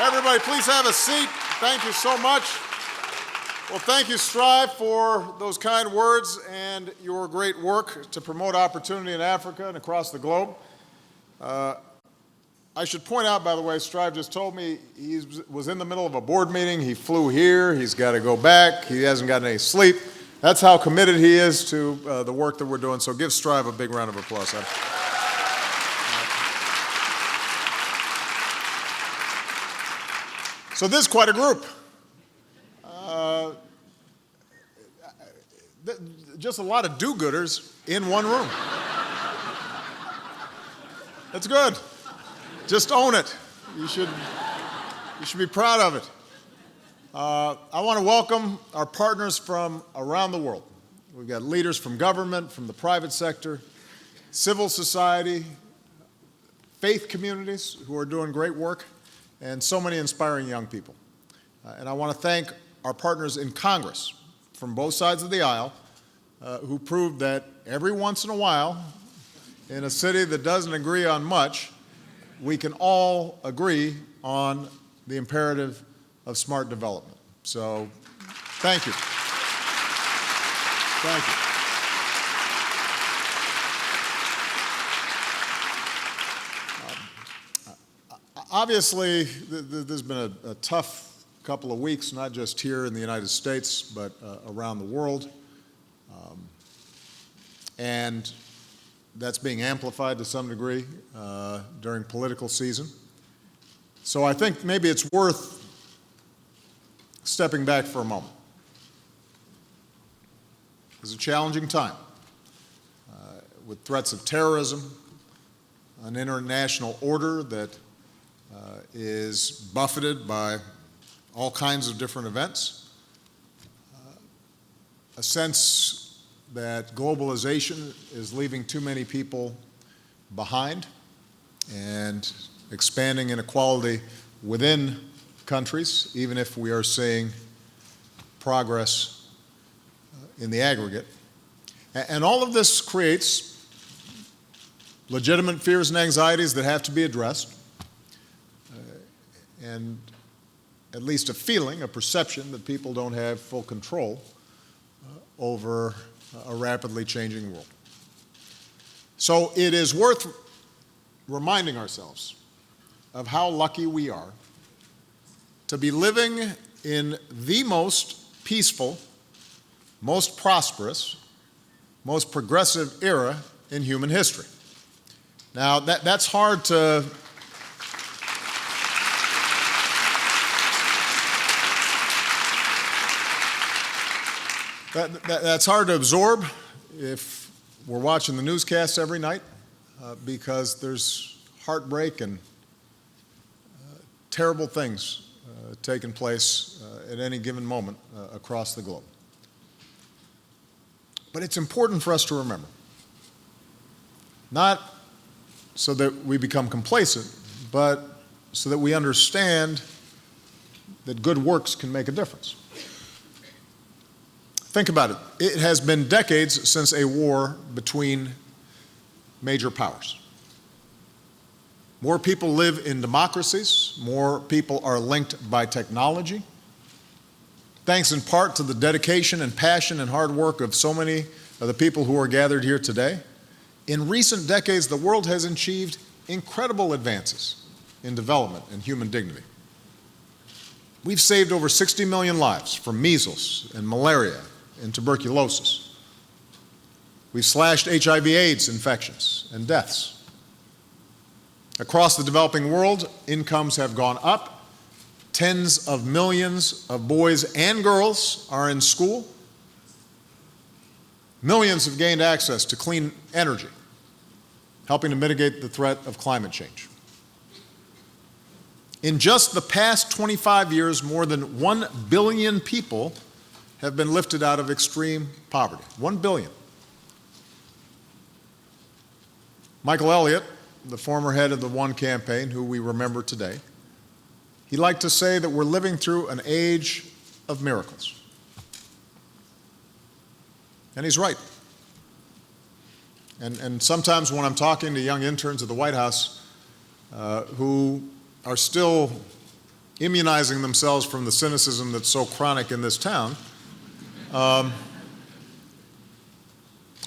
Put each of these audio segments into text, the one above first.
Everybody, please have a seat. Thank you so much. Well, thank you, Strive, for those kind words and your great work to promote opportunity in Africa and across the globe. I should point out, by the way, Strive just told me he was in the middle of a board meeting. He flew here. He's got to go back. He hasn't gotten any sleep. That's how committed he is to the work that we're doing. So give Strive a big round of applause. So this is quite a group. Just a lot of do-gooders in one room. That's good. Just own it. You should be proud of it. I want to welcome our partners from around the world. We've got leaders from government, from the private sector, civil society, faith communities who are doing great work, and so many inspiring young people. And I want to thank our partners in Congress from both sides of the aisle who proved that every once in a while, in a city that doesn't agree on much, we can all agree on the imperative of smart development. So, thank you. Thank you. Obviously, there's been a tough couple of weeks, not just here in the United States, but around the world. And that's being amplified to some degree during political season. So I think maybe it's worth stepping back for a moment. It's a challenging time with threats of terrorism, an international order that is buffeted by all kinds of different events, a sense that globalization is leaving too many people behind and expanding inequality within countries, even if we are seeing progress in the aggregate. And all of this creates legitimate fears and anxieties that have to be addressed, and at least a feeling, a perception that people don't have full control over a rapidly changing world. So it is worth reminding ourselves of how lucky we are to be living in the most peaceful, most prosperous, most progressive era in human history. Now, that's hard to That's hard to absorb if we're watching the newscasts every night because there's heartbreak and terrible things taking place at any given moment across the globe. But it's important for us to remember, not so that we become complacent, but so that we understand that good works can make a difference. Think about it. It has been decades since a war between major powers. More people live in democracies. More people are linked by technology. Thanks in part to the dedication and passion and hard work of so many of the people who are gathered here today, in recent decades, the world has achieved incredible advances in development and human dignity. We've saved over 60 million lives from measles and malaria and tuberculosis. We've slashed HIV/AIDS infections and deaths. Across the developing world, incomes have gone up. Tens of millions of boys and girls are in school. Millions have gained access to clean energy, helping to mitigate the threat of climate change. In just the past 25 years, more than 1 billion people have been lifted out of extreme poverty. 1 billion. Michael Elliott, the former head of the One campaign, who we remember today, he liked to say that we're living through an age of miracles. And he's right. And sometimes when I'm talking to young interns at the White House who are still immunizing themselves from the cynicism that's so chronic in this town, I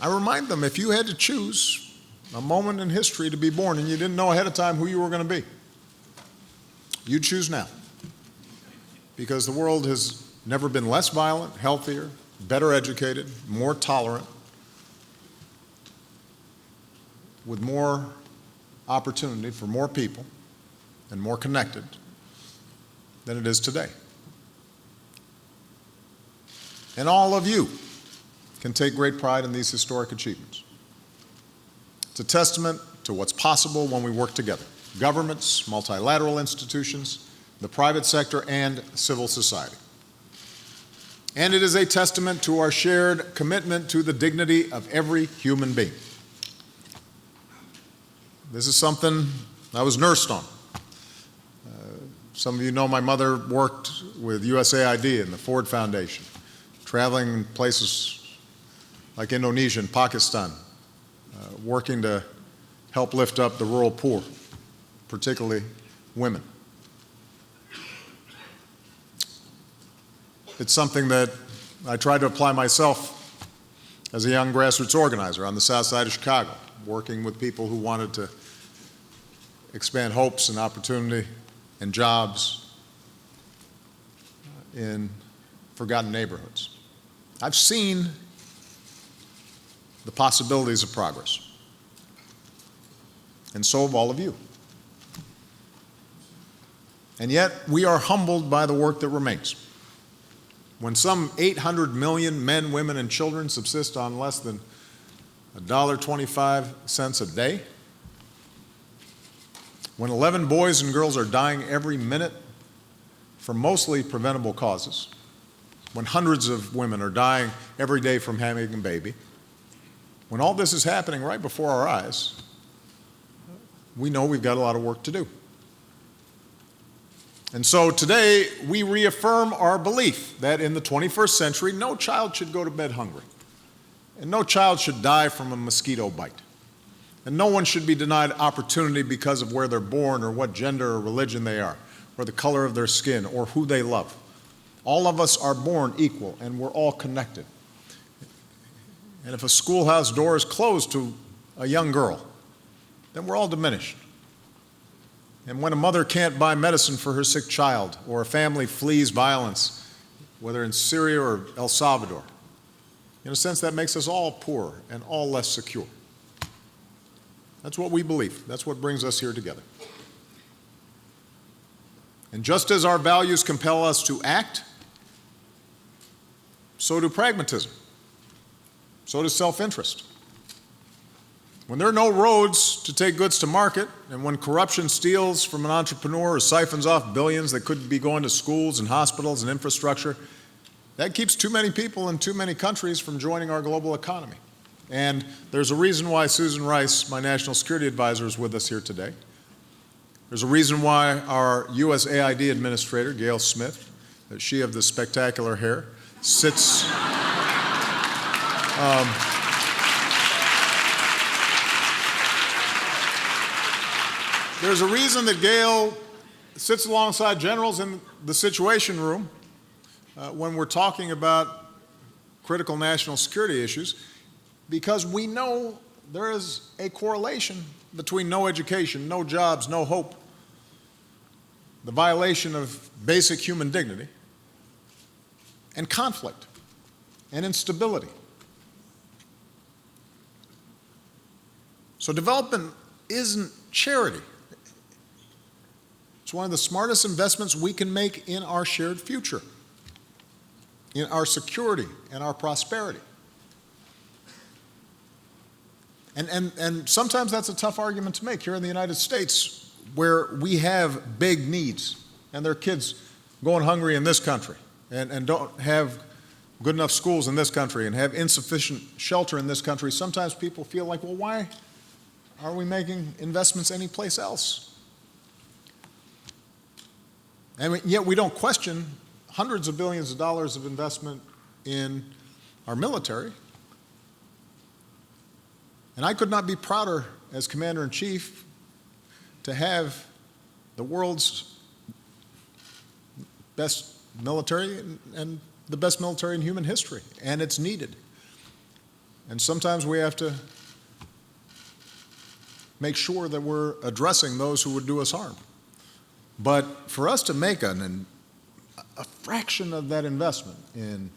remind them, if you had to choose a moment in history to be born and you didn't know ahead of time who you were going to be, you'd choose now. Because the world has never been less violent, healthier, better educated, more tolerant, with more opportunity for more people and more connected than it is today. And all of you can take great pride in these historic achievements. It's a testament to what's possible when we work together. Governments, multilateral institutions, the private sector, and civil society. And it is a testament to our shared commitment to the dignity of every human being. This is something I was nursed on. Some of you know my mother worked with USAID and the Ford Foundation, traveling in places like Indonesia and Pakistan, working to help lift up the rural poor, particularly women. It's something that I tried to apply myself as a young grassroots organizer on the south side of Chicago, working with people who wanted to expand hopes and opportunity and jobs in forgotten neighborhoods. I've seen the possibilities of progress, and so have all of you. And yet, we are humbled by the work that remains. When some 800 million men, women, and children subsist on less than $1.25 a day, when 11 boys and girls are dying every minute from mostly preventable causes, when hundreds of women are dying every day from having a baby, when all this is happening right before our eyes, we know we've got a lot of work to do. And so today, we reaffirm our belief that in the 21st century, no child should go to bed hungry, and no child should die from a mosquito bite, and no one should be denied opportunity because of where they're born or what gender or religion they are, or the color of their skin, or who they love. All of us are born equal, and we're all connected. And if a schoolhouse door is closed to a young girl, then we're all diminished. And when a mother can't buy medicine for her sick child, or a family flees violence, whether in Syria or El Salvador, in a sense that makes us all poor and all less secure. That's what we believe. That's what brings us here together. And just as our values compel us to act, so do pragmatism. So does self-interest. When there are no roads to take goods to market, and when corruption steals from an entrepreneur or siphons off billions that could be going to schools and hospitals and infrastructure, that keeps too many people in too many countries from joining our global economy. And there's a reason why Susan Rice, my national security advisor, is with us here today. There's a reason why our USAID administrator, Gail Smith, she of the spectacular hair, sits there's a reason that Gail sits alongside generals in the Situation Room when we're talking about critical national security issues, because we know there is a correlation between no education, no jobs, no hope, the violation of basic human dignity, and conflict and instability. So development isn't charity. It's one of the smartest investments we can make in our shared future, in our security and our prosperity. And sometimes that's a tough argument to make here in the United States, where we have big needs, and there are kids going hungry in this country, and don't have good enough schools in this country, and have insufficient shelter in this country. Sometimes people feel like, well, why are we making investments anyplace else? And yet we don't question hundreds of billions of dollars of investment in our military. And I could not be prouder as Commander-in-Chief to have the world's best military and the best military in human history, and it's needed. And sometimes we have to make sure that we're addressing those who would do us harm. But for us to make a fraction of that investment in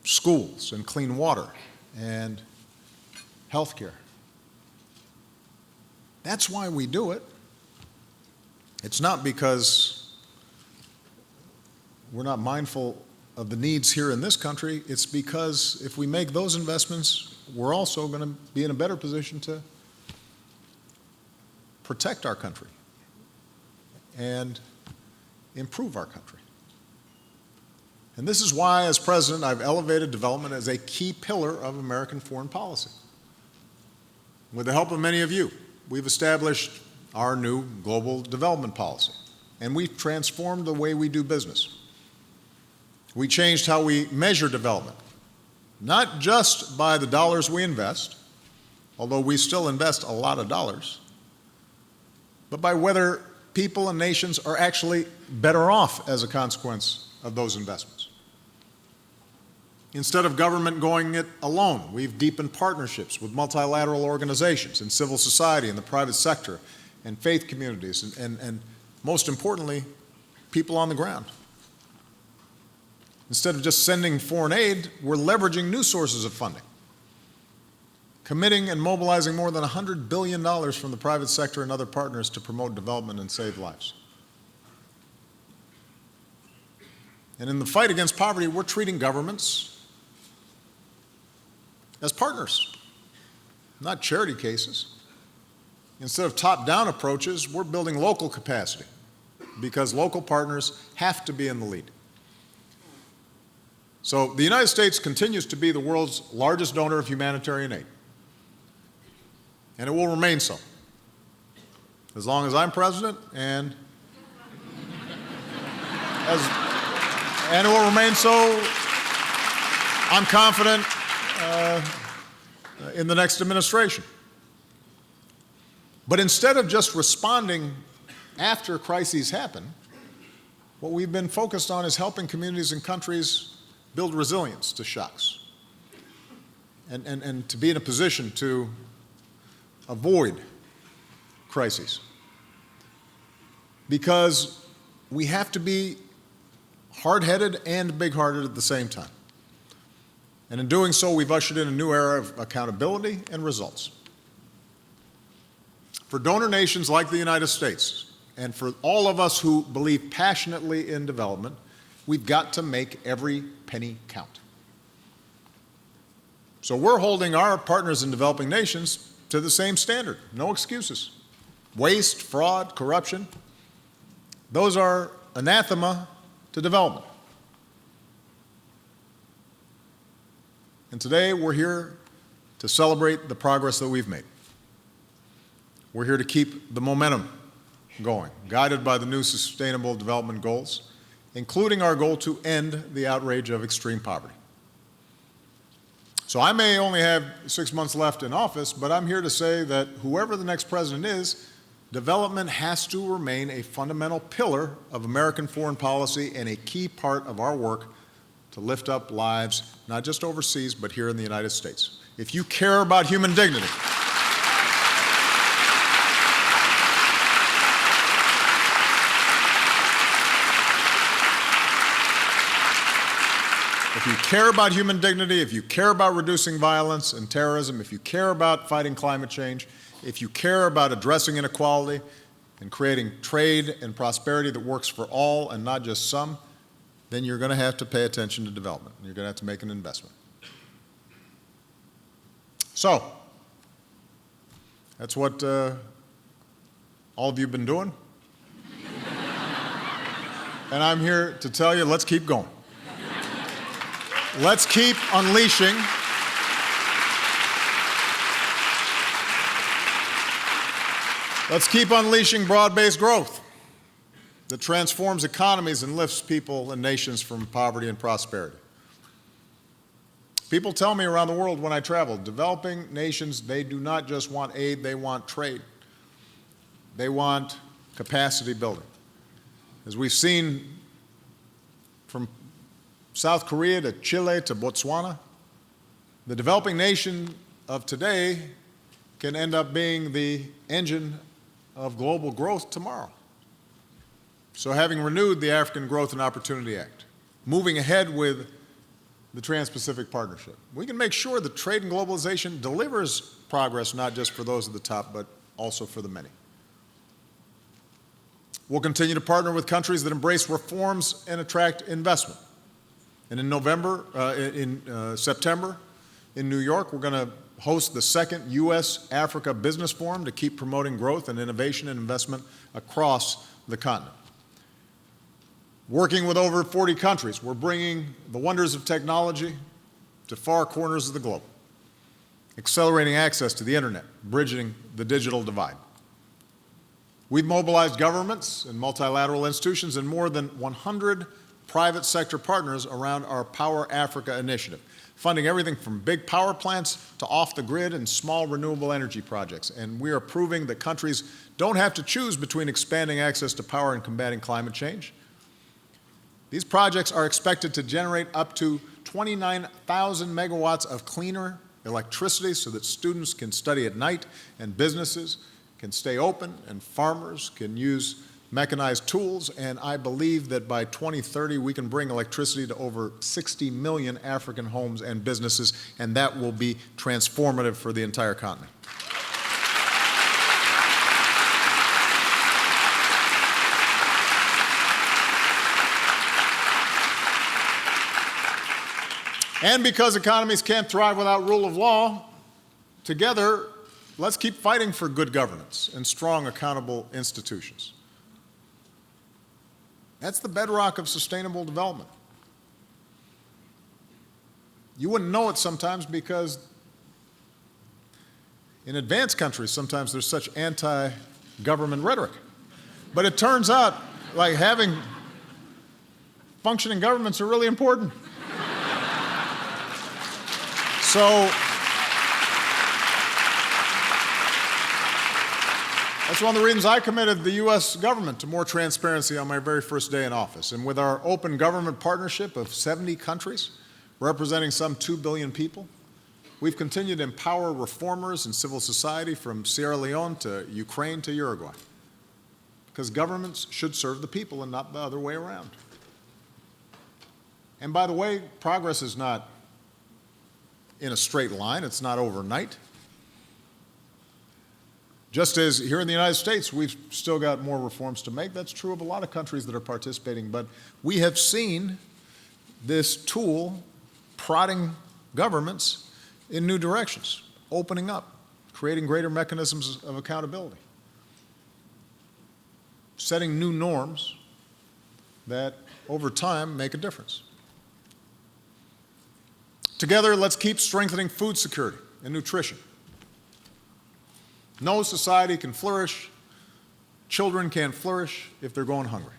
schools and clean water and health care, that's why we do it. It's not because we're not mindful of the needs here in this country. It's because if we make those investments, we're also going to be in a better position to protect our country and improve our country. And this is why, as president, I've elevated development as a key pillar of American foreign policy. With the help of many of you, we've established our new global development policy, and we've transformed the way we do business. We changed how we measure development, not just by the dollars we invest, although we still invest a lot of dollars, but by whether people and nations are actually better off as a consequence of those investments. Instead of government going it alone, we've deepened partnerships with multilateral organizations and civil society and the private sector and faith communities and most importantly, people on the ground. Instead of just sending foreign aid, we're leveraging new sources of funding, committing and mobilizing more than $100 billion from the private sector and other partners to promote development and save lives. And in the fight against poverty, we're treating governments as partners, not charity cases. Instead of top-down approaches, we're building local capacity because local partners have to be in the lead. So the United States continues to be the world's largest donor of humanitarian aid, and it will remain so as long as I'm president, and it will remain so, I'm confident, in the next administration. But instead of just responding after crises happen, what we've been focused on is helping communities and countries build resilience to shocks and to be in a position to avoid crises. Because we have to be hard-headed and big-hearted at the same time. And in doing so, we've ushered in a new era of accountability and results. For donor nations like the United States, and for all of us who believe passionately in development, we've got to make every penny count. So we're holding our partners in developing nations to the same standard. No excuses. Waste, fraud, corruption, those are anathema to development. And today we're here to celebrate the progress that we've made. We're here to keep the momentum going, guided by the new Sustainable Development Goals, including our goal to end the outrage of extreme poverty. So I may only have 6 months left in office, but I'm here to say that whoever the next president is, development has to remain a fundamental pillar of American foreign policy and a key part of our work to lift up lives, not just overseas, but here in the United States. If you care about human dignity, if you care about human dignity, if you care about reducing violence and terrorism, if you care about fighting climate change, if you care about addressing inequality and creating trade and prosperity that works for all and not just some, then you're going to have to pay attention to development. You're going to have to make an investment. So, that's what all of you have been doing. And I'm here to tell you, let's keep going. Let's keep unleashing broad-based growth that transforms economies and lifts people and nations from poverty and prosperity. People tell me around the world when I travel, developing nations, they do not just want aid, they want trade. They want capacity building. As we've seen from South Korea to Chile to Botswana. The developing nation of today can end up being the engine of global growth tomorrow. So having renewed the African Growth and Opportunity Act, moving ahead with the Trans-Pacific Partnership, we can make sure that trade and globalization delivers progress not just for those at the top, but also for the many. We'll continue to partner with countries that embrace reforms and attract investment. And in September, in New York, we're going to host the second U.S.-Africa Business Forum to keep promoting growth and innovation and investment across the continent. Working with over 40 countries, we're bringing the wonders of technology to far corners of the globe, accelerating access to the internet, bridging the digital divide. We've mobilized governments and multilateral institutions and more than 100 private sector partners around our Power Africa initiative, funding everything from big power plants to off-the-grid and small renewable energy projects. And we are proving that countries don't have to choose between expanding access to power and combating climate change. These projects are expected to generate up to 29,000 megawatts of cleaner electricity so that students can study at night and businesses can stay open and farmers can use mechanized tools. And I believe that by 2030 we can bring electricity to over 60 million African homes and businesses, and that will be transformative for the entire continent. And because economies can't thrive without rule of law, together, let's keep fighting for good governance and strong, accountable institutions. That's the bedrock of sustainable development. You wouldn't know it sometimes because in advanced countries, sometimes there's such anti-government rhetoric. But it turns out, like, having functioning governments are really important. So that's one of the reasons I committed the U.S. government to more transparency on my very first day in office. And with our open government partnership of 70 countries, representing some 2 billion people, we've continued to empower reformers and civil society from Sierra Leone to Ukraine to Uruguay. Because governments should serve the people and not the other way around. And by the way, progress is not in a straight line. It's not overnight. Just as here in the United States, we've still got more reforms to make. That's true of a lot of countries that are participating. But we have seen this tool prodding governments in new directions, opening up, creating greater mechanisms of accountability, setting new norms that over time make a difference. Together, let's keep strengthening food security and nutrition. No society can flourish, children can't flourish if they're going hungry.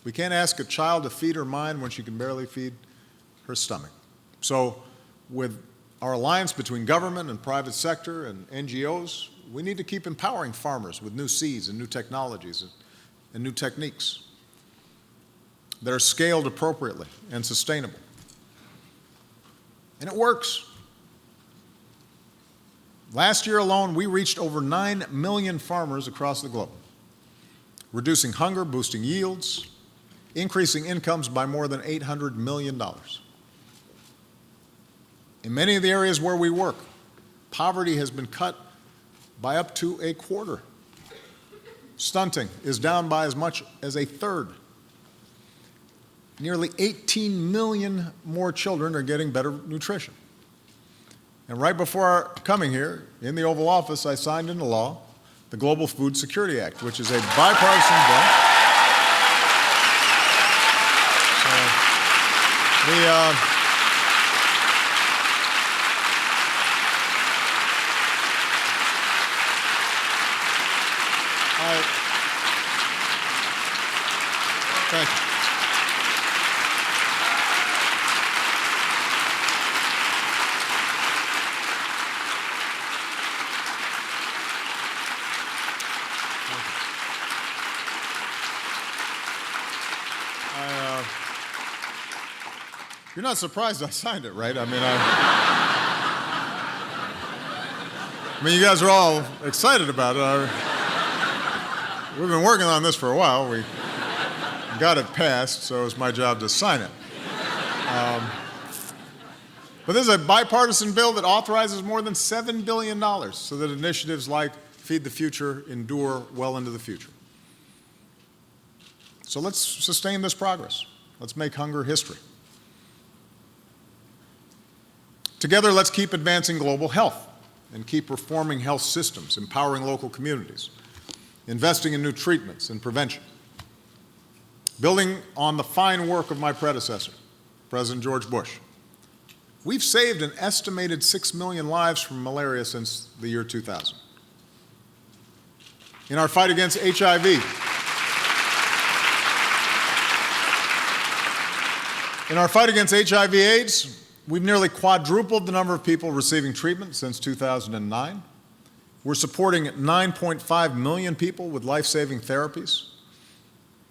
We can't ask a child to feed her mind when she can barely feed her stomach. So with our alliance between government and private sector and NGOs, we need to keep empowering farmers with new seeds and new technologies and new techniques that are scaled appropriately and sustainable. And it works. Last year alone, we reached over 9 million farmers across the globe, reducing hunger, boosting yields, increasing incomes by more than $800 million. In many of the areas where we work, poverty has been cut by up to a quarter. Stunting is down by as much as a third. Nearly 18 million more children are getting better nutrition. And right before coming here, in the Oval Office, I signed into law the Global Food Security Act, which is a bipartisan bill. Thank you. You're not surprised I signed it, right? I mean, you guys are all excited about it. We've been working on this for a while. We got it passed, so it's my job to sign it. But this is a bipartisan bill that authorizes more than $7 billion so that initiatives like Feed the Future endure well into the future. So let's sustain this progress. Let's make hunger history. Together, let's keep advancing global health and keep reforming health systems, empowering local communities, investing in new treatments and prevention. Building on the fine work of my predecessor, President George Bush, we've saved an estimated 6 million lives from malaria since the year 2000. In our fight against HIV, AIDS, we've nearly quadrupled the number of people receiving treatment since 2009. We're supporting 9.5 million people with life-saving therapies.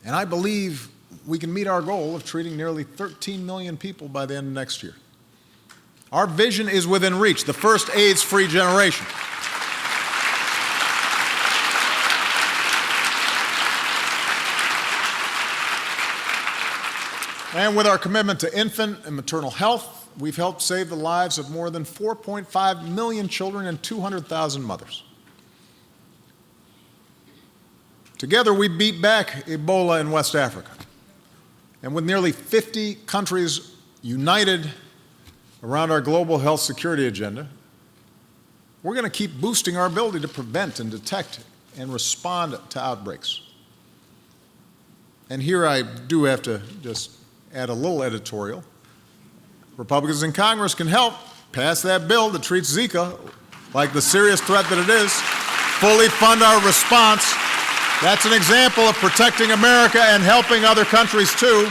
And I believe we can meet our goal of treating nearly 13 million people by the end of next year. Our vision is within reach, the first AIDS-free generation. And with our commitment to infant and maternal health, we've helped save the lives of more than 4.5 million children and 200,000 mothers. Together, we beat back Ebola in West Africa. And with nearly 50 countries united around our global health security agenda, we're going to keep boosting our ability to prevent and detect and respond to outbreaks. And here I do have to just add a little editorial. Republicans in Congress can help pass that bill that treats Zika like the serious threat that it is, fully fund our response. That's an example of protecting America and helping other countries too.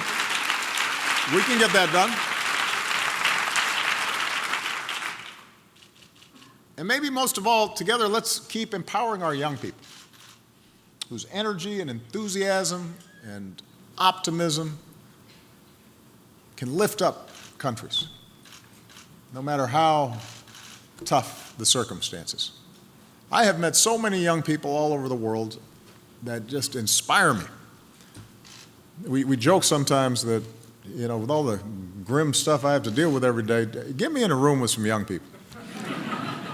We can get that done. And maybe most of all, together, let's keep empowering our young people whose energy and enthusiasm and optimism can lift up countries, no matter how tough the circumstances. I have met so many young people all over the world that just inspire me. We joke sometimes that, you know, with all the grim stuff I have to deal with every day, get me in a room with some young people.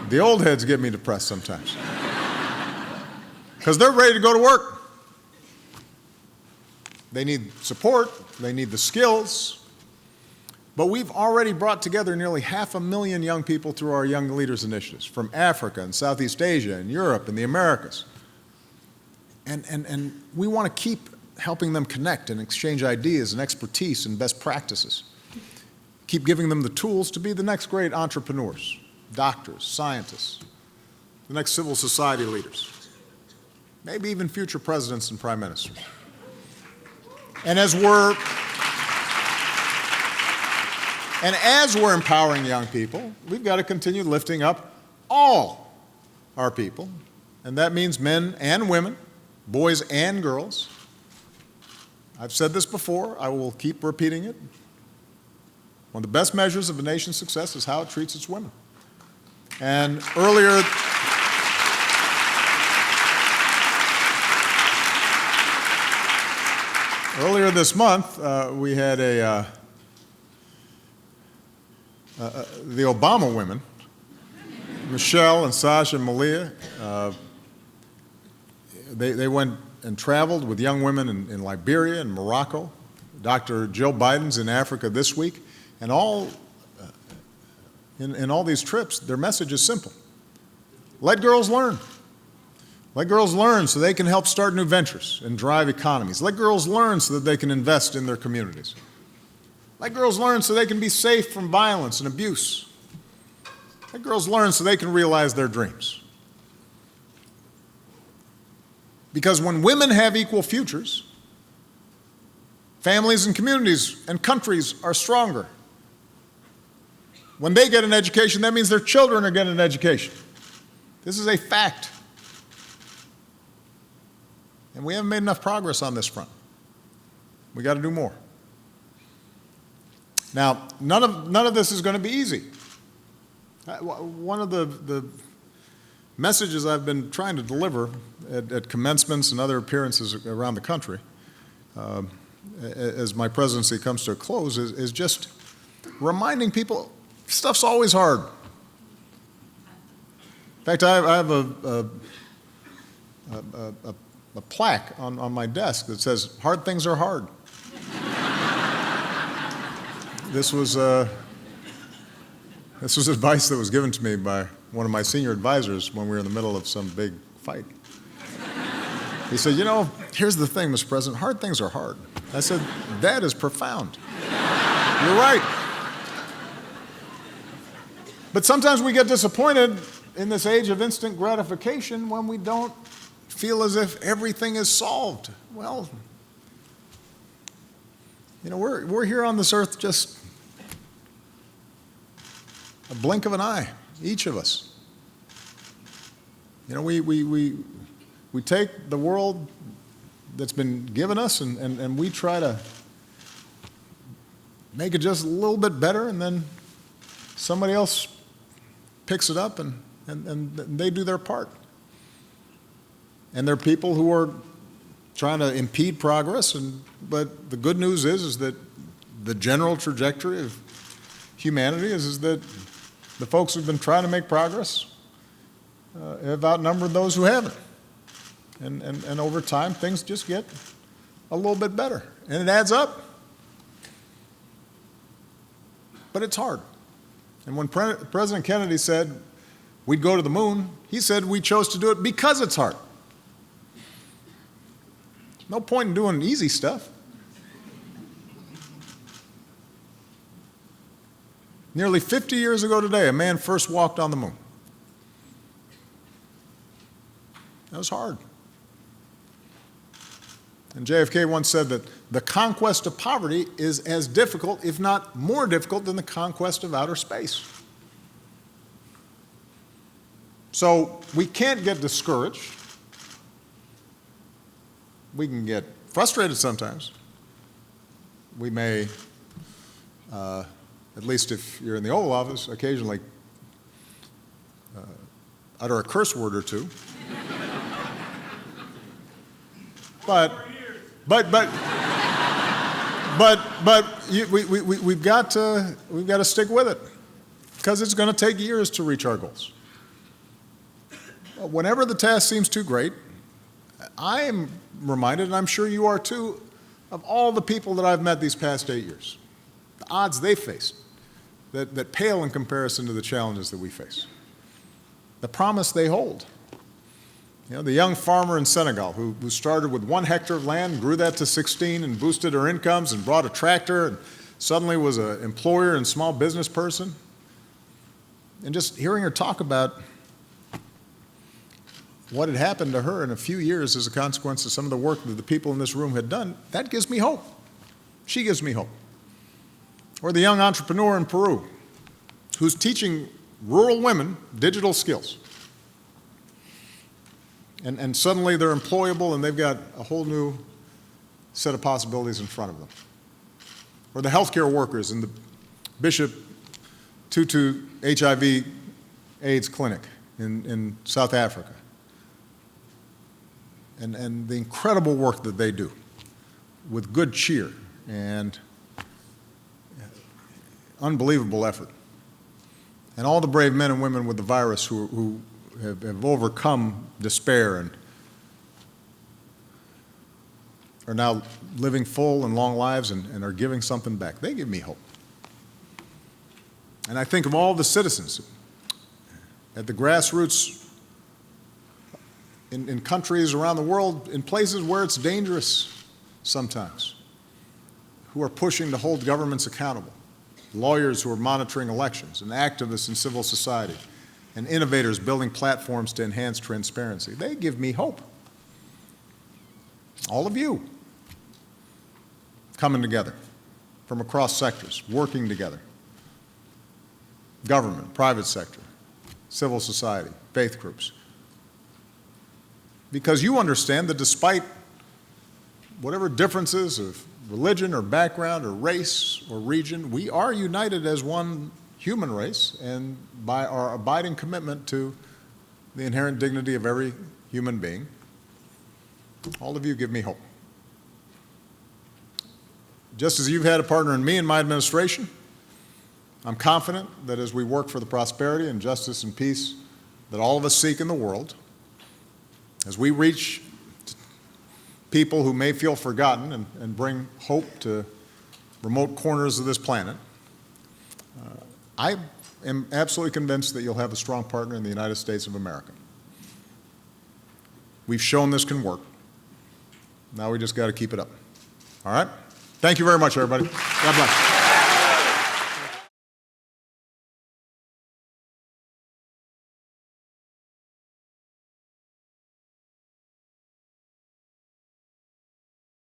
The old heads get me depressed sometimes because they're ready to go to work. They need support, they need the skills, but we've already brought together nearly 500,000 young people through our Young Leaders initiatives from Africa and Southeast Asia and Europe and the Americas. And we want to keep helping them connect and exchange ideas and expertise and best practices. Keep giving them the tools to be the next great entrepreneurs, doctors, scientists, the next civil society leaders, maybe even future presidents and prime ministers. And as we're empowering young people, we've got to continue lifting up all our people, and that means men and women, boys and girls. I've said this before, I will keep repeating it. One of the best measures of a nation's success is how it treats its women. And earlier this month, we had the Obama women, Michelle and Sasha and Malia. They went and traveled with young women in Liberia and Morocco. Dr. Jill Biden's in Africa this week. And in all these trips, their message is simple. Let girls learn. Let girls learn so they can help start new ventures and drive economies. Let girls learn so that they can invest in their communities. Let girls learn so they can be safe from violence and abuse. Let girls learn so they can realize their dreams. Because when women have equal futures, families and communities and countries are stronger. When they get an education, that means their children are getting an education. This is a fact. And we haven't made enough progress on this front. We got to do more. Now, none of this is going to be easy. One of the messages I've been trying to deliver at commencements and other appearances around the country as my presidency comes to a close is just reminding people stuff's always hard. In fact, I have a plaque on my desk that says, "Hard things are hard." This was advice that was given to me by one of my senior advisors when we were in the middle of some big fight. He said, "You know, here's the thing, Mr. President, hard things are hard." I said, "That is profound. You're right." But sometimes we get disappointed in this age of instant gratification when we don't feel as if everything is solved. Well, you know, we're here on this earth just a blink of an eye, each of us. You know, we take the world that's been given us and we try to make it just a little bit better, and then somebody else picks it up and they do their part. And there are people who are trying to impede progress, but the good news is that the general trajectory of humanity is that the folks who've been trying to make progress have outnumbered those who haven't. And over time, things just get a little bit better. And it adds up. But it's hard. And when President Kennedy said we'd go to the moon, he said we chose to do it because it's hard. No point in doing easy stuff. Nearly 50 years ago today, a man first walked on the moon. That was hard. And JFK once said that the conquest of poverty is as difficult, if not more difficult, than the conquest of outer space. So we can't get discouraged. We can get frustrated sometimes. We may, at least if you're in the Oval Office, occasionally utter a curse word or two. We've got to stick with it, because it's going to take years to reach our goals. Whenever the task seems too great, I am reminded, and I'm sure you are too, of all the people that I've met these past 8 years. The odds they faced that pale in comparison to the challenges that we face. The promise they hold. You know, the young farmer in Senegal who started with 1 hectare of land, grew that to 16, and boosted her incomes and brought a tractor, and suddenly was an employer and small business person. And just hearing her talk about what had happened to her in a few years as a consequence of some of the work that the people in this room had done, that gives me hope. She gives me hope. Or the young entrepreneur in Peru who's teaching rural women digital skills. And suddenly they're employable and they've got a whole new set of possibilities in front of them. Or the healthcare workers in the Bishop Tutu HIV AIDS clinic in South Africa. And the incredible work that they do with good cheer and unbelievable effort. And all the brave men and women with the virus who have overcome despair and are now living full and long lives and are giving something back. They give me hope. And I think of all the citizens at the grassroots in countries around the world, in places where it's dangerous sometimes, who are pushing to hold governments accountable, lawyers who are monitoring elections, and activists in civil society, and innovators building platforms to enhance transparency. They give me hope. All of you coming together from across sectors, working together. Government, private sector, civil society, faith groups. Because you understand that despite whatever differences of religion or background or race or region. We are united as one human race and by our abiding commitment to the inherent dignity of every human being. All of you give me hope. Just as you've had a partner in me in my administration, I'm confident that as we work for the prosperity and justice and peace that all of us seek in the world, as we reach people who may feel forgotten and bring hope to remote corners of this planet, I am absolutely convinced that you'll have a strong partner in the United States of America. We've shown this can work. Now we just got to keep it up. All right? Thank you very much, everybody. God bless.